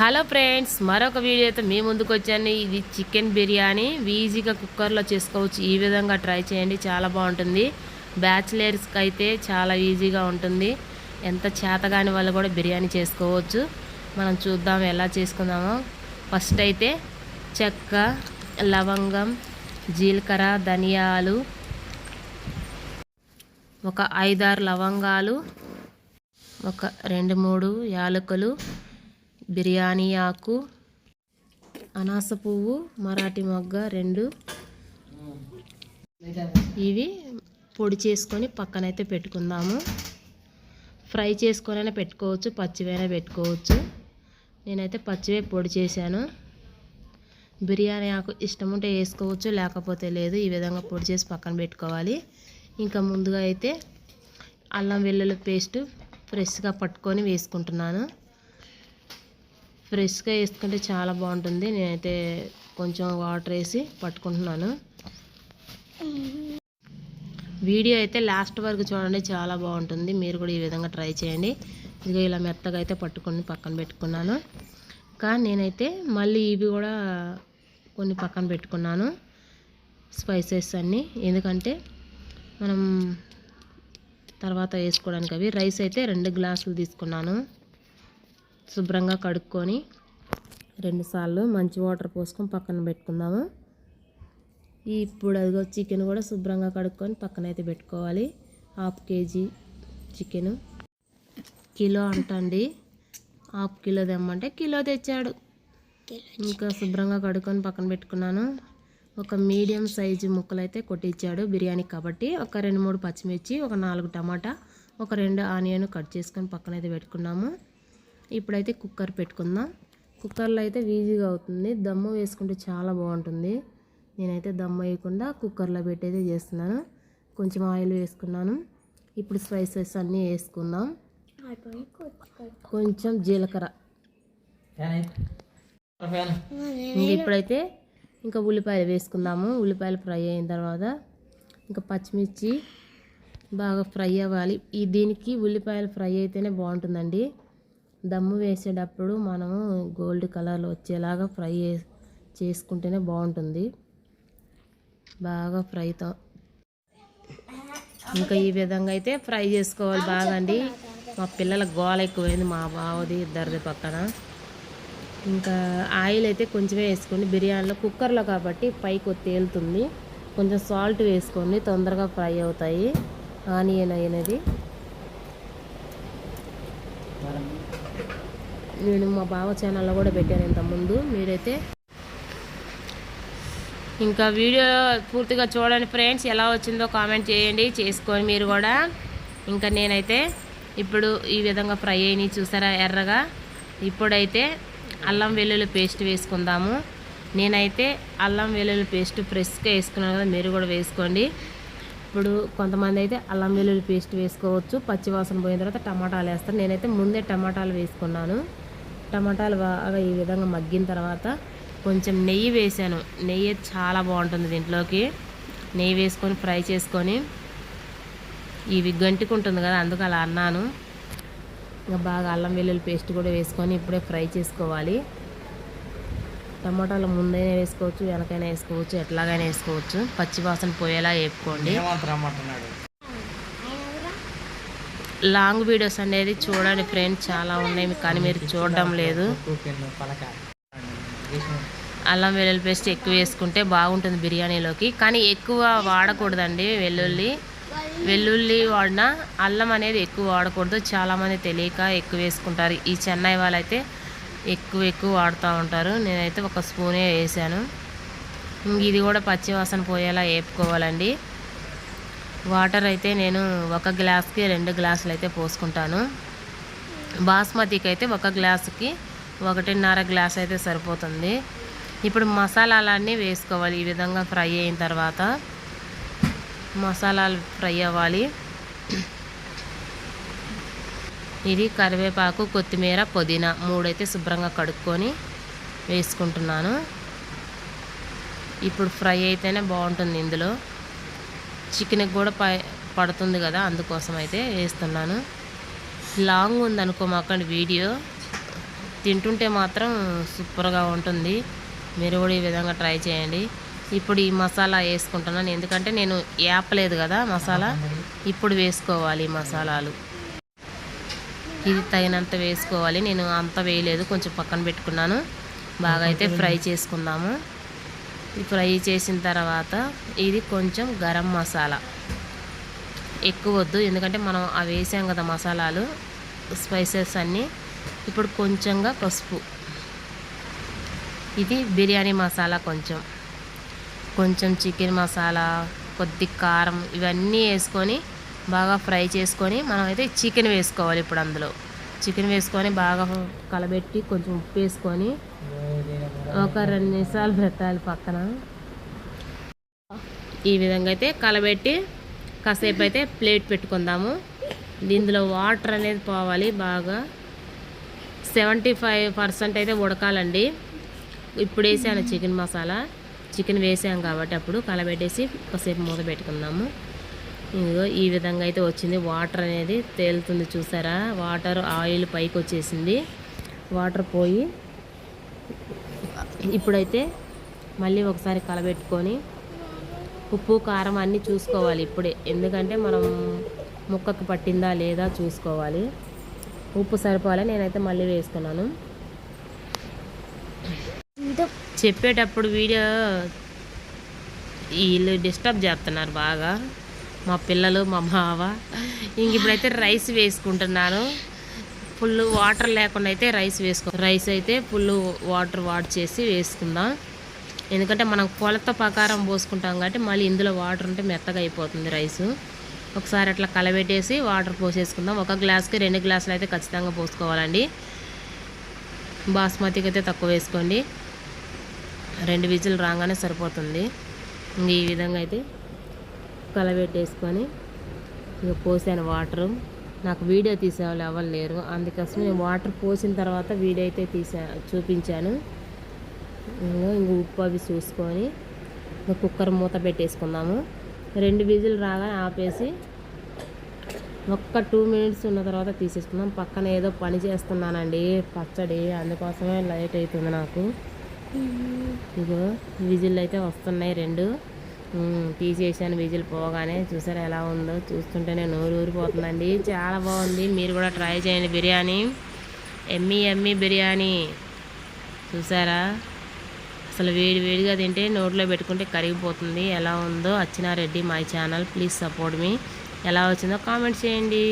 Hello friends, మరొక వీడియోతో మీ ముందుకు వచ్చాను. ఇది చికెన్ బిర్యానీ ఈజీగా కుక్కర్లో చేసుకోవచ్చు. ఈ విధంగా ట్రై చేయండి, చాలా బాగుంటుంది. బ్యాచిలర్స్కి అయితే చాలా ఈజీగా ఉంటుంది. ఎంత చేతగాని వాళ్ళు కూడా బిర్యానీ చేసుకోవచ్చు. మనం చూద్దాం ఎలా చేసుకుందామో. ఫస్ట్ అయితే చెక్క, లవంగం, జీలకర్ర, ధనియాలు, ఒక 5-6 లవంగాలు, ఒక 2-3 యాలకులు, బిర్యానీ ఆకు, అనాస పువ్వు, మరాఠీ మొగ్గ 2 ఇవి పొడి చేసుకొని పక్కనైతే పెట్టుకుందాము. ఫ్రై చేసుకొనైనా పెట్టుకోవచ్చు, పచ్చివైనా పెట్టుకోవచ్చు. నేనైతే పచ్చివే పొడి చేశాను. బిర్యానీ ఆకు ఇష్టం ఉంటే వేసుకోవచ్చు, లేకపోతే లేదు. ఈ విధంగా పొడి చేసి పక్కన పెట్టుకోవాలి. ఇంకా ముందుగా అయితే అల్లం వెల్లుల్లి పేస్ట్ ఫ్రెష్గా పట్టుకొని వేసుకుంటున్నాను. ఫ్రెష్గా వేసుకుంటే చాలా బాగుంటుంది. నేనైతే కొంచెం వాటర్ వేసి పట్టుకుంటున్నాను. వీడియో అయితే లాస్ట్ వరకు చూడండి, చాలా బాగుంటుంది. మీరు కూడా ఈ విధంగా ట్రై చేయండి. ఇదిగో ఇలా మెత్తగా అయితే పట్టుకొని పక్కన పెట్టుకున్నాను. కానీ నేనైతే మళ్ళీ ఇవి కూడా కొన్ని పక్కన పెట్టుకున్నాను, స్పైసెస్ అన్నీ. ఎందుకంటే మనం తర్వాత వేసుకోవడానికి. అవి రైస్ అయితే 2 గ్లాసులు తీసుకున్నాను. శుభ్రంగా కడుక్కొని 2 సార్లు మంచి వాటర్ పోసుకొని పక్కన పెట్టుకుందాము. ఇప్పుడు అదిగో చికెన్ కూడా శుభ్రంగా కడుక్కొని పక్కనైతే పెట్టుకోవాలి. 1/2 కేజీ చికెను. కిలో అంటండి, 1/2 కిలో తెమ్మంటే కిలో తెచ్చాడు. ఇంకా శుభ్రంగా కడుక్కొని పక్కన పెట్టుకున్నాను. ఒక మీడియం సైజు ముక్కలు అయితే కొట్టించాడు బిర్యానీకి కాబట్టి. ఒక 2-3 పచ్చిమిర్చి, ఒక 4 టమాటా, ఒక 2 ఆనియన్ కట్ చేసుకొని పక్కనైతే పెట్టుకున్నాము. ఇప్పుడైతే కుక్కర్ పెట్టుకుందాం. కుక్కర్లో అయితే ఈజీగా అవుతుంది. దమ్ము వేసుకుంటే చాలా బాగుంటుంది. నేనైతే దమ్ము వేయకుండా కుక్కర్లో పెట్టేది చేస్తున్నాను. కొంచెం ఆయిల్ వేసుకున్నాను. ఇప్పుడు స్పైసెస్ అన్నీ వేసుకుందాం. కొంచెం జీలకర్ర. ఇప్పుడైతే ఇంకా ఉల్లిపాయలు వేసుకుందాము. ఉల్లిపాయలు ఫ్రై అయిన తర్వాత ఇంకా పచ్చిమిర్చి బాగా ఫ్రై అవ్వాలి. దీనికి ఉల్లిపాయలు ఫ్రై అయితేనే బాగుంటుందండి. దమ్ము వేసేటప్పుడు మనము గోల్డ్ కలర్లో వచ్చేలాగా ఫ్రై చేసుకుంటేనే బాగుంటుంది. బాగా ఫ్రైతో ఇంకా ఈ విధంగా అయితే ఫ్రై చేసుకోవాలి బాగా అండి. మా పిల్లల గోల ఎక్కువైంది, మా బావది ఇద్దరిది పక్కన. ఇంకా ఆయిల్ అయితే కొంచెమే వేసుకోండి. బిర్యానీలో కుక్కర్లో కాబట్టి పైకి తేలుతుంది. కొంచెం సాల్ట్ వేసుకోండి, తొందరగా ఫ్రై అవుతాయి. ఆనియన్ అయినది నేను మా బావ ఛానల్లో కూడా పెట్టాను ఇంతకుముందు. మీరైతే ఇంకా వీడియో పూర్తిగా చూడండి ఫ్రెండ్స్. ఎలా వచ్చిందో కామెంట్ చేయండి, చేసుకొని మీరు కూడా. ఇంకా నేనైతే ఇప్పుడు ఈ విధంగా ఫ్రై అయినాయి చూసారా ఎర్రగా. ఇప్పుడైతే అల్లం వెల్లుల్లి పేస్ట్ వేసుకుందాము. నేనైతే అల్లం వెల్లుల్లి పేస్ట్ ఫ్రెష్గా వేసుకున్నాను కదా, మీరు కూడా వేసుకోండి. ఇప్పుడు కొంతమంది అయితే అల్లం వెల్లుల్లి పేస్ట్ వేసుకోవచ్చు. పచ్చివాసన పోయిన తర్వాత టమాటాలు వేస్తారు. నేనైతే ముందే టమాటాలు వేసుకున్నాను. టమాటాలు బాగా ఈ విధంగా మగ్గిన తర్వాత కొంచెం నెయ్యి వేసాను. నెయ్యి చాలా బాగుంటుంది దీంట్లోకి. నెయ్యి వేసుకొని ఫ్రై చేసుకొని, ఇవి గంటికుంటుంది కదా అందుకు అలా అన్నాను. ఇంకా బాగా అల్లం వెల్లుల్లి పేస్ట్ కూడా వేసుకొని ఇప్పుడే ఫ్రై చేసుకోవాలి. టమాటాలు ముందైనా వేసుకోవచ్చు, వెనకైనా వేసుకోవచ్చు, ఎట్లాగైనా వేసుకోవచ్చు. పచ్చివాసన పోయేలా వేపుకోండి. లాంగ్ వీడియోస్ అనేది చూడండి ఫ్రెండ్స్, చాలా ఉన్నాయి కానీ మీరు చూడడం లేదు. అల్లం వెల్లుల్లి పేస్ట్ ఎక్కువ వేసుకుంటే బాగుంటుంది బిర్యానీలోకి, కానీ ఎక్కువ వాడకూడదండి. వెల్లుల్లి వాడినా అల్లం అనేది ఎక్కువ వాడకూడదు. చాలామంది తెలియక ఎక్కువ వేసుకుంటారు. ఈ చెన్నై వాళ్ళైతే ఎక్కువ వాడుతూ ఉంటారు. నేనైతే 1 స్పూనే వేసాను. ఇది కూడా పచ్చివాసన పోయేలా వేపుకోవాలండి. వాటర్ అయితే నేను 1 గ్లాస్కి 2 గ్లాసులు అయితే పోసుకుంటాను. బాస్మతికి అయితే 1 గ్లాసుకి 1.5 గ్లాస్ అయితే సరిపోతుంది. ఇప్పుడు మసాలాలన్నీ వేసుకోవాలి. ఈ విధంగా ఫ్రై అయిన తర్వాత మసాలాలు ఫ్రై అవ్వాలి. ఇది కరివేపాకు, కొత్తిమీర, పుదీనా 3 అయితే శుభ్రంగా కడుక్కొని వేసుకుంటున్నాను. ఇప్పుడు ఫ్రై అయితేనే బాగుంటుంది. ఇందులో చికెన్కి కూడా పడుతుంది కదా, అందుకోసం అయితే వేస్తున్నాను. లాంగ్ ఉందనుకో మాకండి వీడియో, తింటుంటే మాత్రం సూపర్గా ఉంటుంది. మీరు కూడా ఈ విధంగా ట్రై చేయండి. ఇప్పుడు ఈ మసాలా వేసుకుంటున్నాను, ఎందుకంటే నేను వేపలేదు కదా మసాలా. ఇప్పుడు వేసుకోవాలి ఈ మసాలాలు. ఇది తగినంత వేసుకోవాలి. నేను అంత వేయలేదు, కొంచెం పక్కన పెట్టుకున్నాను. బాగా అయితే ఫ్రై చేసుకుందాము. ఫ్రై చేసిన తర్వాత ఇది కొంచెం గరం మసాలా ఎక్కువ వద్దు, ఎందుకంటే మనం అవి వేసాం కదా మసాలాలు, స్పైసెస్ అన్నీ. ఇప్పుడు కొంచెంగా పసుపు, ఇది బిర్యానీ మసాలా, కొంచెం చికెన్ మసాలా, కొద్ది కారం, ఇవన్నీ వేసుకొని బాగా ఫ్రై చేసుకొని మనం అయితే చికెన్ వేసుకోవాలి. ఇప్పుడు అందులో చికెన్ వేసుకొని బాగా కలబెట్టి కొంచెం ఉప్పు వేసుకొని ఒక 2 నిమిషాలు పెట్టాలి పక్కన. ఈ విధంగా అయితే కలబెట్టి కాసేపు అయితే ప్లేట్ పెట్టుకుందాము. దీనిలో వాటర్ అనేది పోవాలి, బాగా 75% అయితే ఉడకాలండి. ఇప్పుడు వేసాను చికెన్ మసాలా, చికెన్ వేసాం కాబట్టి అప్పుడు కలబెట్టేసి కాసేపు మూత పెట్టుకుందాము. ఇదిగో ఈ విధంగా అయితే వచ్చింది. వాటర్ అనేది తేలుతుంది చూసారా, వాటర్ ఆయిల్ పైకి వచ్చేసింది. వాటర్ పోయి ఇప్పుడైతే మళ్ళీ ఒకసారి కలబెట్టుకొని ఉప్పు కారం అన్నీ చూసుకోవాలి ఇప్పుడే, ఎందుకంటే మనం ముక్కకు పట్టిందా లేదా చూసుకోవాలి. ఉప్పు సరిపోవాలి, నేనైతే మళ్ళీ వేసుకున్నాను. చెప్పేటప్పుడు వీడియో వీళ్ళు డిస్టర్బ్ చేస్తున్నారు బాగా, మా పిల్లలు మా బావ. ఇంక ఇప్పుడైతే రైస్ వేసుకుంటున్నాను. ఫుల్ వాటర్ లేకుండా అయితే రైస్ అయితే ఫుల్ వాటర్ వాడ్ చేసి వేసుకుందాం, ఎందుకంటే మనం కొలత ప్రకారం పోసుకుంటాం కాబట్టి మళ్ళీ ఇందులో వాటర్ ఉంటే మెత్తగా అయిపోతుంది రైసు. ఒకసారి అట్లా కలబెట్టేసి వాటర్ పోసేసుకుందాం. 1 గ్లాస్కి 2 గ్లాసులు అయితే ఖచ్చితంగా పోసుకోవాలండి. బాస్మతికి అయితే తక్కువ వేసుకోండి, 2 విజిల్ రాగానే సరిపోతుంది. ఇంక ఈ విధంగా అయితే కలబెట్టేసుకొని ఇక పోసాను వాటరు. నాకు వీడియో తీసేవాళ్ళు ఎవరు లేరు, అందుకోసం నేను వాటర్ పోసిన తర్వాత వీడియో అయితే చూపించాను. ఇంక ఉప్పు అవి చూసుకొని కుక్కర్ మూత పెట్టేసుకుందాము. 2 విజిల్ రాగానే ఆపేసి ఒక్క 2 మినిట్స్ ఉన్న తర్వాత తీసేసుకుందాం. పక్కన ఏదో పని చేస్తున్నానండి, పచ్చడి, అందుకోసమే లైట్ అవుతుంది నాకు. ఇగో విజిల్ అయితే వస్తున్నాయి 2. తీసేసాను విజిల్ పోగానే. చూసారా ఎలా ఉందో, చూస్తుంటేనే నోరు ఊరిపోతుందండి. చాలా బాగుంది, మీరు కూడా ట్రై చేయండి. బిర్యానీ ఎమ్మీ బిర్యానీ చూసారా, అసలు వేడిగా తింటే నోట్లో పెట్టుకుంటే కరిగిపోతుంది. ఎలా ఉందో అచ్చినారెడ్డి మై ఛానల్, ప్లీజ్ సపోర్ట్ మీ. ఎలా వచ్చిందో కామెంట్ చేయండి.